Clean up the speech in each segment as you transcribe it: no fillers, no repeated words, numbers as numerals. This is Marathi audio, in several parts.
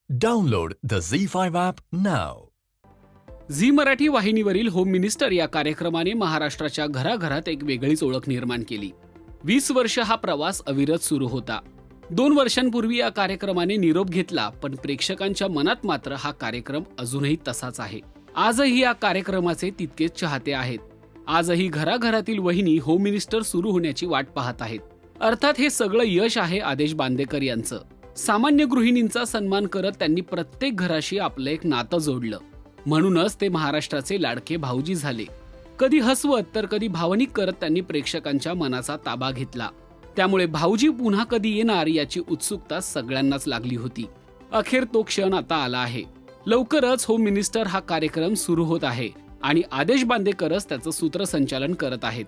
Download the Z5 app now. Zee Marathi वाहिनीवरील होम मिनिस्टर या कार्यक्रमाने महाराष्ट्राच्या घराघरात एक वेगळीच ओळख निर्माण केली. 20 वर्ष हा प्रवास अविरत सुरू होता. 2 वर्षांपूर्वी या कार्यक्रमाने निरोप घेतला, पण प्रेक्षकांच्या मनात मात्र हा कार्यक्रम अजूनही तसाच आहे. आजही या कार्यक्रमाचे तितकेच चाहते आहेत. आजही घराघरातील वहिनी होम मिनिस्टर सुरू होण्याची वाट पाहत आहेत. अर्थात हे सगळं यश आहे आदेश बांदेकर यांचं. सामान्य गृहिणींचा सन्मान करत त्यांनी प्रत्येक घराशी आपलं एक नातं जोडलं. म्हणूनच ते महाराष्ट्राचे लाडके भाऊजी झाले. कधी हसवत तर कधी भावनिक करत त्यांनी प्रेक्षकांच्या मनाचा ताबा घेतला. त्यामुळे भाऊजी पुन्हा कधी येणार याची उत्सुकता सगळ्यांनाच लागली होती. अखेर तो क्षण आता आला आहे. लवकरच होम मिनिस्टर हा कार्यक्रम सुरू होत आहे आणि आदेश बांदेकरच त्याचं सूत्रसंचालन करत आहेत.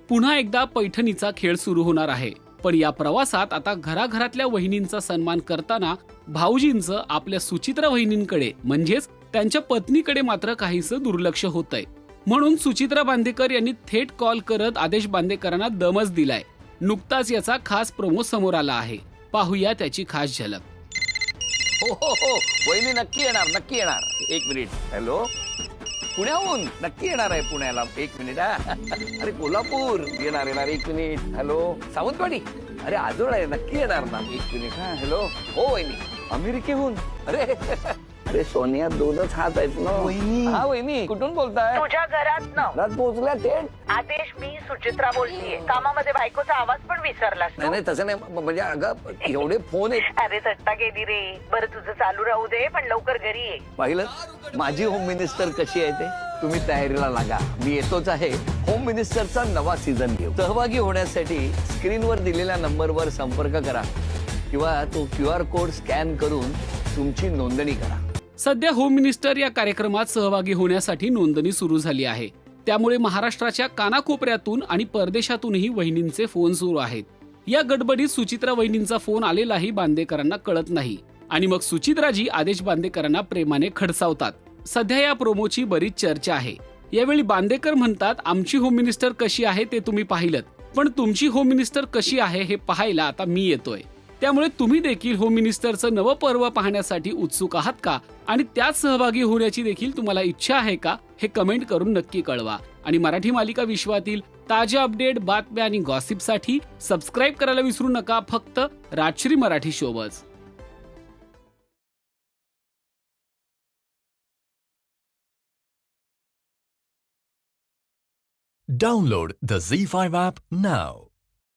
पुन्हा एकदा पैठणीचा खेळ सुरू होणार आहे. पण या प्रवासात आता घराघरातल्या वहिनींचा सन्मान करताना भाऊजींचं आपल्या सुचित्रा वहिनींकडे म्हणजेच त्यांच्या पत्नीकडे मात्र काहीसं दुर्लक्ष होतंय. म्हणून सुचित्रा बांदेकर यांनी थेट कॉल करत आदेश बांदेकरांना दमच दिलाय. नुकताच याचा खास प्रोमो समोर आला आहे. पाहूया त्याची खास झलक. हो हो हो, वहिनी नक्की येणार. 1 मिनिट. हॅलो, पुण्याहून नक्की येणार आहे पुण्याला. 1 मिनिट. अरे कोल्हापूर येणार 1 मिनिट. हॅलो, सावंतवाडी. अरे आजोळ आहे, नक्की येणार ना. 1 मिनिट. हॅलो, हो वहिनी. अमेरिकेहून. अरे सोनिया, 2च हात आहेत ना वहिनी. हा वहिनी, कुठून बोलताय? तुझ्या घरात न घरात पोहोचल्या थेट. आदेश, मी सुचित्रा बोलतीये. कामामध्ये बायकोचा आवाज पण विसरलास तू? नाही तसं नाही, म्हणजे अगं एवढे फोन आहेत. अरे थट्टा केली रे. बरं तुझं चालू राहू दे, पण लवकर घरी ये. पाहिलं माझी होम मिनिस्टर कशी आहे ते. तुम्ही तयारीला लागा, मी येतोच आहे. होम मिनिस्टरचा नवा सीझन घेऊ. सहभागी होण्यासाठी स्क्रीनवर दिलेल्या नंबरवर संपर्क करा किंवा तो QR कोड स्कॅन करून तुमची नोंदणी करा. सध्या होम मिनिस्टर या कार्यक्रमात सहभागी होण्यासाठी नोंदणी सुरू झाली आहे. त्यामुळे महाराष्ट्राच्या कानाकोपऱ्यातून आणि परदेशातूनही वहिनींचे फोन सुरू आहेत. या गडबडीत सुचित्रा वहिनींचा फोन आलेलाही बांदेकरांना कळत नाही आणि मग सुचित्राजी आदेश बांदेकरांना प्रेमाने खडसावतात. सध्या या प्रोमोची बरीच चर्चा आहे. यावेळी बांदेकर म्हणतात, आमची होम मिनिस्टर कशी आहे ते तुम्ही पाहिलत, पण तुमची होम मिनिस्टर कशी आहे हे पाहायला आता मी येतोय. त्यामुळे तुम्ही देखील होम मिनिस्टरचं नवं पर्व पाहण्यासाठी उत्सुक आहात का आणि त्यात सहभागी होण्याची देखील तुम्हाला इच्छा आहे का हे कमेंट करून नक्की कळवा. आणि मराठी मालिका विश्वातील ताज्या अपडेट, बातम्या आणि गॉसिपसाठी सबस्क्राईब करायला विसरू नका. फक्त Rajshri Marathi शोबच. Download the Z5 app now.